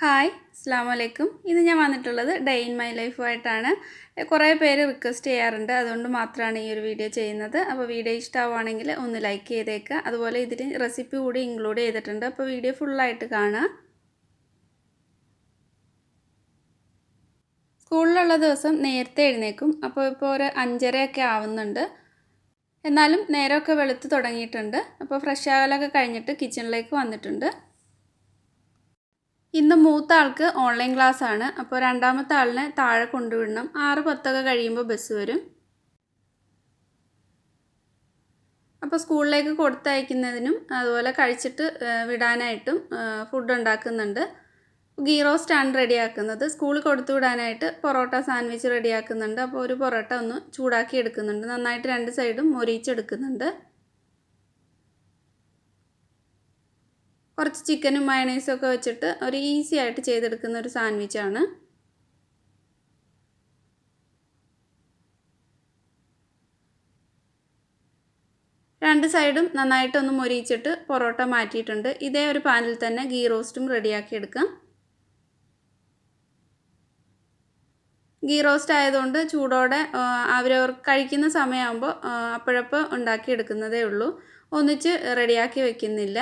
Hi അസ്സലാമു അലൈക്കും. ഇന്ന് ഞാൻ വന്നിട്ടുള്ളത് ഡേ ഇൻ മൈ ലൈഫുമായിട്ടാണ്. കുറേ പേര് റിക്വസ്റ്റ് ചെയ്യാറുണ്ട്, അതുകൊണ്ട് മാത്രമാണ് ഈ ഒരു വീഡിയോ ചെയ്യുന്നത്. അപ്പോൾ വീഡിയോ ഇഷ്ടമാവുകയാണെങ്കിൽ ഒന്ന് ലൈക്ക് ചെയ്തേക്കുക. അതുപോലെ ഇതിൽ റെസിപ്പി കൂടി ഇൻക്ലൂഡ് ചെയ്തിട്ടുണ്ട്. അപ്പോൾ വീഡിയോ ഫുള്ളായിട്ട് കാണുക. സ്കൂളിലുള്ള ദിവസം നേരത്തെ എഴുന്നേക്കും. അപ്പോൾ ഇപ്പോൾ ഒരു 5:30 ആവുന്നുണ്ട്. എന്നാലും നേരമൊക്കെ വെളുത്ത് തുടങ്ങിയിട്ടുണ്ട്. അപ്പോൾ ഫ്രഷ് ആകലൊക്കെ കഴിഞ്ഞിട്ട് കിച്ചണിലേക്ക് വന്നിട്ടുണ്ട്. ഇന്ന് മൂത്ത ആൾക്ക് ഓൺലൈൻ ക്ലാസ് ആണ്. അപ്പോൾ രണ്ടാമത്തെ ആളിനെ താഴെ കൊണ്ടുവിടണം. 6:10 കഴിയുമ്പോൾ ബസ് വരും. അപ്പോൾ സ്കൂളിലേക്ക് കൊടുത്തയക്കുന്നതിനും അതുപോലെ കഴിച്ചിട്ട് വിടാനായിട്ടും ഫുഡ് ഉണ്ടാക്കുന്നുണ്ട്. ഗീ റോസ്റ്റാണ് റെഡിയാക്കുന്നത്. സ്കൂളിൽ കൊടുത്തു വിടാനായിട്ട് പൊറോട്ട സാൻഡ്വിച്ച് റെഡിയാക്കുന്നുണ്ട്. അപ്പോൾ ഒരു പൊറോട്ട ഒന്ന് ചൂടാക്കി എടുക്കുന്നുണ്ട്. നന്നായിട്ട് രണ്ട് സൈഡും മൊരിയിച്ചെടുക്കുന്നുണ്ട്. കുറച്ച് ചിക്കനും മയണൈസും ഒക്കെ വെച്ചിട്ട് ഒരു ഈസി ആയിട്ട് ചെയ്തെടുക്കുന്ന ഒരു സാൻഡ്വിച്ചാണ്. രണ്ട് സൈഡും നന്നായിട്ടൊന്ന് മൊരിയിച്ചിട്ട് പൊറോട്ട മാറ്റിയിട്ടുണ്ട്. ഇതേ ഒരു പാനിൽ തന്നെ ഗീ റോസ്റ്റും റെഡിയാക്കി എടുക്കാം. ഗീ റോസ്റ്റ് ആയതുകൊണ്ട് ചൂടോടെ അവരവർ കഴിക്കുന്ന സമയമാകുമ്പോൾ അപ്പോഴപ്പോൾ ഉണ്ടാക്കിയെടുക്കുന്നതേ ഉള്ളൂ. ഒന്നിച്ച് റെഡിയാക്കി വെക്കുന്നില്ല.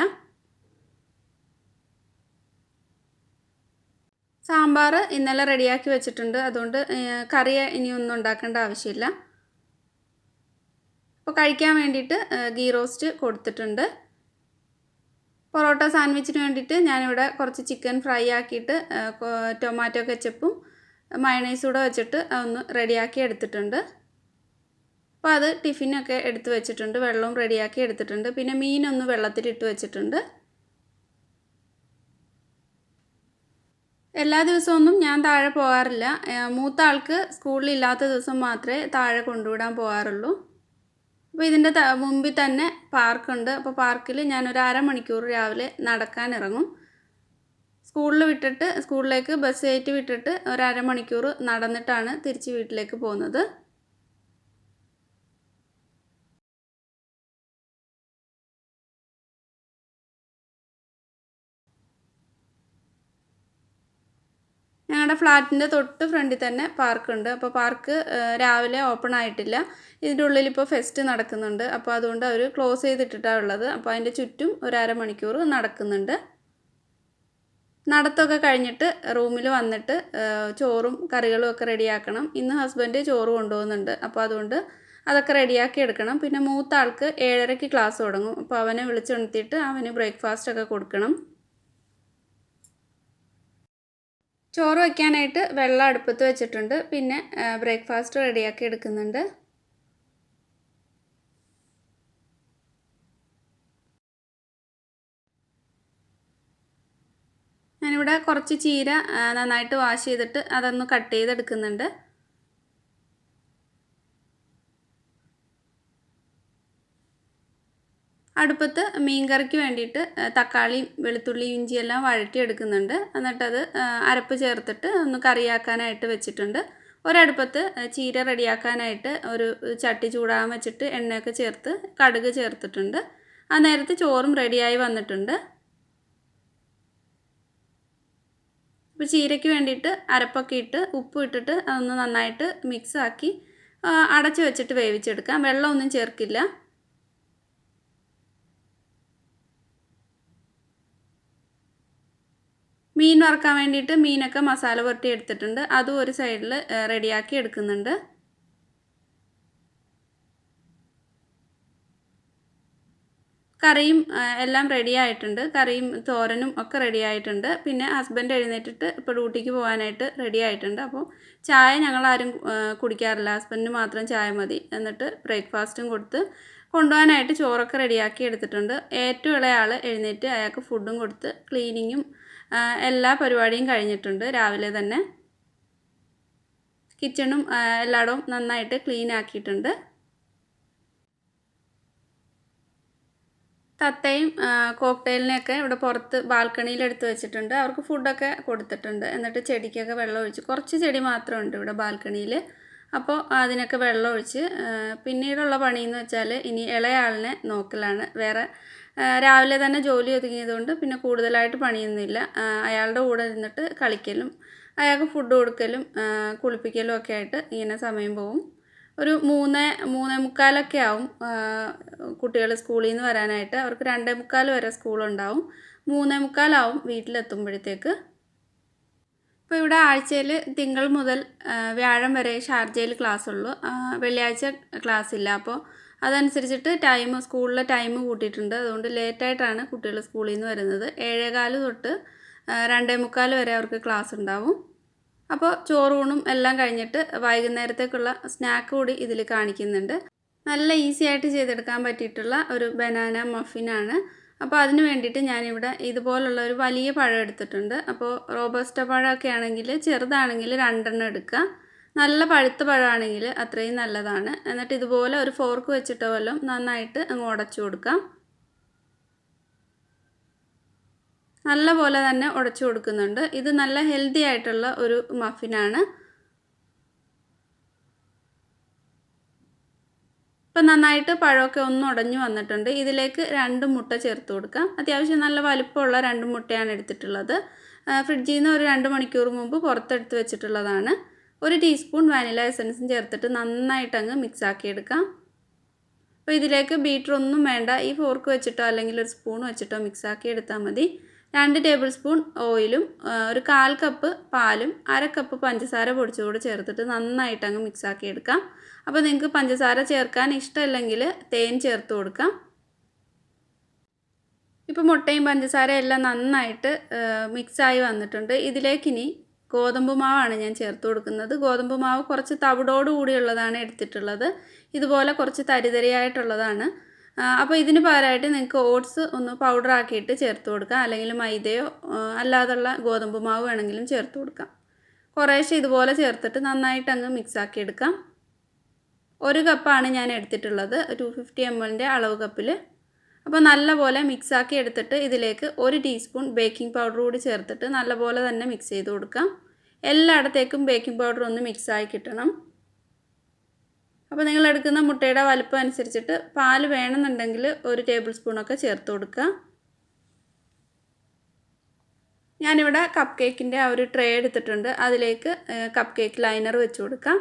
സാമ്പാർ ഇന്നലെ റെഡിയാക്കി വെച്ചിട്ടുണ്ട്. അതുകൊണ്ട് കറി ഇനിയൊന്നും ഉണ്ടാക്കേണ്ട ആവശ്യമില്ല. അപ്പോൾ കഴിക്കാൻ വേണ്ടിയിട്ട് ഗീ റോസ്റ്റ് കൊടുത്തിട്ടുണ്ട്. പൊറോട്ട സാൻഡ്വിച്ചിന് വേണ്ടിയിട്ട് ഞാനിവിടെ കുറച്ച് ചിക്കൻ ഫ്രൈ ആക്കിയിട്ട് ടൊമാറ്റോ കെച്ചപ്പും മയണൈസും കൂടെ വെച്ചിട്ട് ഒന്ന് റെഡിയാക്കി എടുത്തിട്ടുണ്ട്. അപ്പോൾ അത് ടിഫിനൊക്കെ എടുത്ത് വെച്ചിട്ടുണ്ട്. വെള്ളവും റെഡിയാക്കി എടുത്തിട്ടുണ്ട്. പിന്നെ മീനൊന്ന് വെള്ളത്തിലിട്ട് വെച്ചിട്ടുണ്ട്. എല്ലാ ദിവസമൊന്നും ഞാൻ താഴെ പോകാറില്ല. മൂത്ത ആൾക്ക് സ്കൂളിലില്ലാത്ത ദിവസം മാത്രമേ താഴെ കൊണ്ടുവിടാൻ പോകാറുള്ളൂ. അപ്പോൾ ഇതിൻ്റെ മുമ്പിൽ തന്നെ പാർക്കുണ്ട്. അപ്പോൾ പാർക്കിൽ ഞാനൊരു അരമണിക്കൂർ രാവിലെ നടക്കാൻ ഇറങ്ങും. സ്കൂളിലേക്ക് ബസ് കയറ്റി വിട്ടിട്ട് ഒരു അരമണിക്കൂർ നടന്നിട്ടാണ് തിരിച്ച് വീട്ടിലേക്ക് പോകുന്നത്. ഞങ്ങളുടെ ഫ്ലാറ്റിൻ്റെ തൊട്ട് ഫ്രണ്ടിൽ തന്നെ പാർക്കുണ്ട്. അപ്പോൾ പാർക്ക് രാവിലെ ഓപ്പൺ ആയിട്ടില്ല. ഇതിൻ്റെ ഉള്ളിൽ ഇപ്പോൾ ഫെസ്റ്റ് നടക്കുന്നുണ്ട്. അപ്പോൾ അതുകൊണ്ട് അവർ ക്ലോസ് ചെയ്തിട്ടിട്ടാണ് ഉള്ളത്. അപ്പോൾ അതിൻ്റെ ചുറ്റും ഒരു അരമണിക്കൂർ നടക്കുന്നുണ്ട്. നടത്തൊക്കെ കഴിഞ്ഞിട്ട് റൂമിൽ വന്നിട്ട് ചോറും കറികളും ഒക്കെ റെഡിയാക്കണം. ഇന്ന് ഹസ്ബൻഡ് ചോറ് കൊണ്ടുപോകുന്നുണ്ട്. അപ്പോൾ അതുകൊണ്ട് അതൊക്കെ റെഡിയാക്കി എടുക്കണം. പിന്നെ മൂത്ത ആൾക്ക് 7:30 ക്ലാസ് തുടങ്ങും. അപ്പോൾ അവനെ വിളിച്ചുണർത്തിയിട്ട് അവന് ബ്രേക്ക്ഫാസ്റ്റൊക്കെ കൊടുക്കണം. ചോറ് വയ്ക്കാനായിട്ട് വെള്ളം അടുപ്പത്ത് വെച്ചിട്ടുണ്ട്. പിന്നെ ബ്രേക്ക്ഫാസ്റ്റ് റെഡിയാക്കി എടുക്കുന്നുണ്ട്. ഞാനിവിടെ കുറച്ച് ചീര നന്നായിട്ട് വാഷ് ചെയ്തിട്ട് അതൊന്ന് കട്ട് ചെയ്തെടുക്കുന്നുണ്ട്. അടുപ്പത്ത് മീൻ കറിക്ക് വേണ്ടിയിട്ട് തക്കാളിയും വെളുത്തുള്ളിയും ഇഞ്ചിയെല്ലാം വഴറ്റിയെടുക്കുന്നുണ്ട്. എന്നിട്ടത് അരപ്പ് ചേർത്തിട്ട് ഒന്ന് കറിയാക്കാനായിട്ട് വെച്ചിട്ടുണ്ട്. ഒരടുപ്പത്ത് ചീര റെഡിയാക്കാനായിട്ട് ഒരു ചട്ടി ചൂടാൻ വെച്ചിട്ട് എണ്ണയൊക്കെ ചേർത്ത് കടുക് ചേർത്തിട്ടുണ്ട്. ആ നേരത്ത് ചോറും റെഡിയായി വന്നിട്ടുണ്ട്. ഇപ്പോൾ ചീരയ്ക്ക് വേണ്ടിയിട്ട് അരപ്പൊക്കെ ഇട്ട് ഉപ്പ് ഇട്ടിട്ട് അതൊന്ന് നന്നായിട്ട് മിക്സാക്കി അടച്ച് വെച്ചിട്ട് വേവിച്ചെടുക്കാം. വെള്ളമൊന്നും ചേർക്കില്ല. മീൻ വറുക്കാൻ വേണ്ടിയിട്ട് മീനൊക്കെ മസാല പുരട്ടി എടുത്തിട്ടുണ്ട്. അതും ഒരു സൈഡിൽ റെഡിയാക്കി എടുക്കുന്നുണ്ട്. കറിയും എല്ലാം റെഡി ആയിട്ടുണ്ട്. കറിയും തോരനും ഒക്കെ റെഡി ആയിട്ടുണ്ട്. പിന്നെ ഹസ്ബൻഡ് എഴുന്നേറ്റിട്ട് ഇപ്പോൾ ഡ്യൂട്ടിക്ക് പോകാനായിട്ട് റെഡി ആയിട്ടുണ്ട്. അപ്പോൾ ചായ ഞങ്ങളാരും കുടിക്കാറില്ല. ഹസ്ബൻഡിന് മാത്രം ചായ മതി. എന്നിട്ട് ബ്രേക്ക്ഫാസ്റ്റും കൊടുത്ത് കൊണ്ടുപോകാനായിട്ട് ചോറൊക്കെ റെഡിയാക്കി എടുത്തിട്ടുണ്ട്. ഏറ്റവും ഇളയ ആൾ എഴുന്നേറ്റ് അയാൾക്ക് ഫുഡും കൊടുത്ത് ക്ലീനിങ്ങും എല്ലാ പരിപാടിയും കഴിഞ്ഞിട്ടുണ്ട്. രാവിലെ തന്നെ കിച്ചണും എല്ലായിടവും നന്നായിട്ട് ക്ലീൻ ആക്കിയിട്ടുണ്ട്. തത്തയും കോക്ടെയിലിനെയൊക്കെ ഇവിടെ പുറത്ത് ബാൽക്കണിയിൽ എടുത്ത് വെച്ചിട്ടുണ്ട്. അവർക്ക് ഫുഡൊക്കെ കൊടുത്തിട്ടുണ്ട്. എന്നിട്ട് ചെടിക്കൊക്കെ വെള്ളം ഒഴിച്ച് കുറച്ച് ചെടി മാത്രമുണ്ട് ഇവിടെ ബാൽക്കണിയിൽ. അപ്പോൾ അതിനൊക്കെ വെള്ളം ഒഴിച്ച് പിന്നീടുള്ള പണിയെന്ന് വെച്ചാൽ ഇനി ഇളയാളിനെ നോക്കലാണ്. വേറെ രാവിലെ തന്നെ ജോലി ഒതുങ്ങിയതുകൊണ്ട് പിന്നെ കൂടുതലായിട്ട് പണിയൊന്നുമില്ല. അയാളുടെ കൂടെ ഇരുന്നിട്ട് കളിക്കലും അയാൾക്ക് ഫുഡ് കൊടുക്കലും കുളിപ്പിക്കലും ഒക്കെ ആയിട്ട് ഇങ്ങനെ സമയം പോകും. ഒരു 3:45 ആവും കുട്ടികൾ സ്കൂളിൽ നിന്ന് വരാനായിട്ട്. അവർക്ക് 2:45 വരെ സ്കൂളുണ്ടാവും. 3:45 ആവും വീട്ടിലെത്തുമ്പോഴത്തേക്ക്. ഇപ്പോൾ ഇവിടെ ആഴ്ചയിൽ തിങ്കൾ മുതൽ വ്യാഴം വരെ ഷാർജയിൽ ക്ലാസ്സുള്ളൂ. വെള്ളിയാഴ്ച ക്ലാസ് ഇല്ല. അപ്പോൾ അതനുസരിച്ചിട്ട് സ്കൂളിലെ ടൈം കൂട്ടിയിട്ടുണ്ട്. അതുകൊണ്ട് ലേറ്റായിട്ടാണ് കുട്ടികൾ സ്കൂളിൽ നിന്ന് വരുന്നത്. 7:15 തൊട്ട് 2:45 വരെ അവർക്ക് ക്ലാസ് ഉണ്ടാവും. അപ്പോൾ ചോറൂണും എല്ലാം കഴിഞ്ഞിട്ട് വൈകുന്നേരത്തേക്കുള്ള സ്നാക്ക് കൂടി ഇതിൽ കാണിക്കുന്നുണ്ട്. നല്ല ഈസി ആയിട്ട് ചെയ്തെടുക്കാൻ പറ്റിയിട്ടുള്ള ഒരു ബനാന മഫിനാണ്. അപ്പോൾ അതിന് വേണ്ടിയിട്ട് ഞാനിവിടെ ഇതുപോലുള്ള ഒരു വലിയ പഴം എടുത്തിട്ടുണ്ട്. അപ്പോൾ റോബസ്റ്റ പഴമൊക്കെ ആണെങ്കിൽ ചെറുതാണെങ്കിൽ 2 എടുക്കുക. നല്ല പഴുത്ത പഴമാണെങ്കിൽ അത്രയും നല്ലതാണ്. എന്നിട്ട് ഇതുപോലെ ഒരു ഫോർക്ക് വെച്ചിട്ടോ വല്ലതും നന്നായിട്ട് അങ്ങ് ഉടച്ചു കൊടുക്കാം. നല്ല പോലെ തന്നെ ഉടച്ചു കൊടുക്കുന്നുണ്ട്. ഇത് നല്ല ഹെൽത്തി ആയിട്ടുള്ള ഒരു മഫിനാണ്. ഇപ്പം നന്നായിട്ട് പഴമൊക്കെ ഒന്ന് ഉടഞ്ഞു വന്നിട്ടുണ്ട്. ഇതിലേക്ക് 2 മുട്ട ചേർത്ത് കൊടുക്കാം. അത്യാവശ്യം നല്ല വലിപ്പമുള്ള 2 മുട്ടയാണ് എടുത്തിട്ടുള്ളത്. ഫ്രിഡ്ജിൽ നിന്ന് ഒരു 2 മണിക്കൂർ മുമ്പ് പുറത്തെടുത്ത് വെച്ചിട്ടുള്ളതാണ്. 1 ടീസ്പൂൺ വാനില എസൻസും ചേർത്തിട്ട് നന്നായിട്ടങ്ങ് മിക്സാക്കി എടുക്കാം. അപ്പോൾ ഇതിലേക്ക് ബീറ്ററൊന്നും വേണ്ട. ഈ ഫോർക്ക് വെച്ചിട്ടോ അല്ലെങ്കിൽ ഒരു സ്പൂൺ വെച്ചിട്ടോ മിക്സാക്കി എടുത്താൽ മതി. 2 ടേബിൾ സ്പൂൺ ഓയിലും ഒരു 1/4 കപ്പ് പാലും 1/2 കപ്പ് പഞ്ചസാര പൊടിച്ചുകൂടി ചേർത്തിട്ട് നന്നായിട്ടങ്ങ് മിക്സാക്കി എടുക്കാം. അപ്പോൾ നിങ്ങൾക്ക് പഞ്ചസാര ചേർക്കാൻ ഇഷ്ടമില്ലെങ്കിൽ തേൻ ചേർത്ത് കൊടുക്കാം. ഇപ്പോൾ മുട്ടയും പഞ്ചസാരയും എല്ലാം നന്നായിട്ട് മിക്സായി വന്നിട്ടുണ്ട്. ഇതിലേക്കിനി ഗോതമ്പ് മാവാണ് ഞാൻ ചേർത്ത് കൊടുക്കുന്നത്. ഗോതമ്പ് മാവ് കുറച്ച് തവിടോട് കൂടിയുള്ളതാണ് എടുത്തിട്ടുള്ളത്. ഇതുപോലെ കുറച്ച് തരിതരിയായിട്ടുള്ളതാണ്. അപ്പോൾ ഇതിന് പകരമായിട്ട് നിങ്ങൾക്ക് ഓട്സ് ഒന്ന് പൗഡർ ആക്കിയിട്ട് ചേർത്ത് കൊടുക്കാം. അല്ലെങ്കിൽ മൈദയോ അല്ലാതുള്ള ഗോതമ്പ് മാവ് വേണമെങ്കിലും ചേർത്ത് കൊടുക്കാം. കുറേശ്ശെ ഇതുപോലെ ചേർത്തിട്ട് നന്നായിട്ട് അങ്ങ് മിക്സാക്കി എടുക്കാം. 1 കപ്പാണ് ഞാൻ എടുത്തിട്ടുള്ളത്, 250 ml അളവ് കപ്പിൽ. അപ്പോൾ നല്ലപോലെ മിക്സാക്കി എടുത്തിട്ട് ഇതിലേക്ക് 1 ടീസ്പൂൺ ബേക്കിംഗ് പൗഡർ കൂടി ചേർത്തിട്ട് നല്ലപോലെ തന്നെ മിക്സ് ചെയ്ത് കൊടുക്കാം. എല്ലായിടത്തേക്കും ബേക്കിംഗ് പൗഡർ ഒന്ന് മിക്സായി കിട്ടണം. അപ്പോൾ നിങ്ങൾ എടുക്കുന്ന മുട്ടയുടെ വലുപ്പം അനുസരിച്ചിട്ട് പാൽ വേണമെന്നുണ്ടെങ്കിൽ 1 ടേബിൾ സ്പൂണൊക്കെ ചേർത്ത് കൊടുക്കുക. ഞാനിവിടെ കപ്പ് കേക്കിൻ്റെ ഒരു ട്രേ എടുത്തിട്ടുണ്ട്. അതിലേക്ക് കപ്പ് കേക്ക് ലൈനർ വെച്ച് കൊടുക്കാം.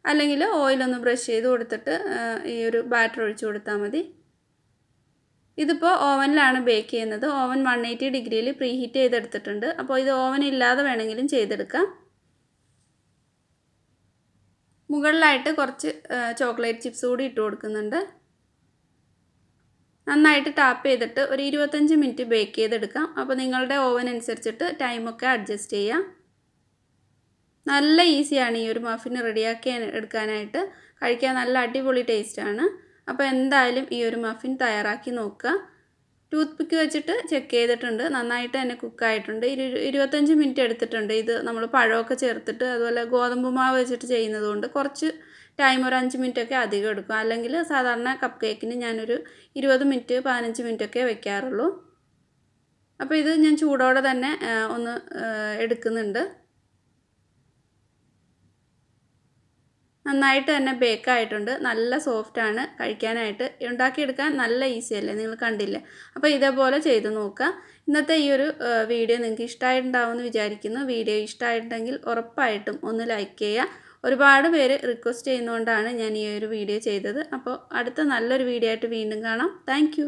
അല്ലെങ്കിൽ ഓയിലൊന്ന് ബ്രഷ് ചെയ്ത് കൊടുത്തിട്ട് ഈ ഒരു ബാറ്റർ ഒഴിച്ച് കൊടുത്താൽ മതി. ഇതിപ്പോൾ ഓവനിലാണ് ബേക്ക് ചെയ്യുന്നത്. ഓവൻ 180 ഡിഗ്രിയിൽ പ്രീ ഹീറ്റ് ചെയ്തെടുത്തിട്ടുണ്ട്. അപ്പോൾ ഇത് ഓവൻ ഇല്ലാതെ വേണമെങ്കിലും ചെയ്തെടുക്കാം. മുകളിലായിട്ട് കുറച്ച് ചോക്ലേറ്റ് ചിപ്സ് കൂടി ഇട്ട് കൊടുക്കുന്നുണ്ട്. നന്നായിട്ട് ടാപ്പ് ചെയ്തിട്ട് ഒരു 25 മിനിറ്റ് ബേക്ക് ചെയ്തെടുക്കാം. അപ്പോൾ നിങ്ങളുടെ ഓവൻ അനുസരിച്ചിട്ട് ടൈമൊക്കെ അഡ്ജസ്റ്റ് ചെയ്യാം. നല്ല ഈസിയാണ് ഈ ഒരു മഫിൻ റെഡിയാക്കി എടുക്കാനായിട്ട്. കഴിക്കാൻ നല്ല അടിപൊളി ടേസ്റ്റാണ്. അപ്പോൾ എന്തായാലും ഈ ഒരു മഫിൻ തയ്യാറാക്കി നോക്കുക. ടൂത്ത് പിക്ക് വെച്ചിട്ട് ചെക്ക് ചെയ്തിട്ടുണ്ട്. നന്നായിട്ട് തന്നെ കുക്കായിട്ടുണ്ട്. 25 മിനിറ്റ് എടുത്തിട്ടുണ്ട്. ഇത് നമ്മൾ പഴമൊക്കെ ചേർത്തിട്ട് അതുപോലെ ഗോതമ്പ് മാവ് വെച്ചിട്ട് ചെയ്യുന്നത് കൊണ്ട് കുറച്ച് ടൈം ഒരു 5 മിനിറ്റൊക്കെ അധികം എടുക്കും. അല്ലെങ്കിൽ സാധാരണ കപ്പ് കേക്കിന് ഞാനൊരു 20 മിനിറ്റ് 15 മിനിറ്റൊക്കെ വെക്കാറുള്ളൂ. അപ്പോൾ ഇത് ഞാൻ ചൂടോടെ തന്നെ ഒന്ന് എടുക്കുന്നുണ്ട്. നന്നായിട്ട് തന്നെ ബേക്കായിട്ടുണ്ട്. നല്ല സോഫ്റ്റാണ്. കഴിക്കാനായിട്ട് ഉണ്ടാക്കിയെടുക്കാൻ നല്ല ഈസിയല്ലേ, നിങ്ങൾ കണ്ടില്ലേ. അപ്പോൾ ഇതേപോലെ ചെയ്ത് നോക്കുക. ഇന്നത്തെ ഈ ഒരു വീഡിയോ നിങ്ങൾക്ക് ഇഷ്ടമായിട്ടുണ്ടാവുമെന്ന് വിചാരിക്കുന്നു. വീഡിയോ ഇഷ്ടമായിട്ടുണ്ടെങ്കിൽ ഉറപ്പായിട്ടും ഒന്ന് ലൈക്ക് ചെയ്യുക. ഒരുപാട് പേര് റിക്വസ്റ്റ് ചെയ്യുന്നതുകൊണ്ടാണ് ഞാൻ ഈ ഒരു വീഡിയോ ചെയ്തത്. അപ്പോൾ അടുത്ത നല്ലൊരു വീഡിയോ ആയിട്ട് വീണ്ടും കാണാം. താങ്ക്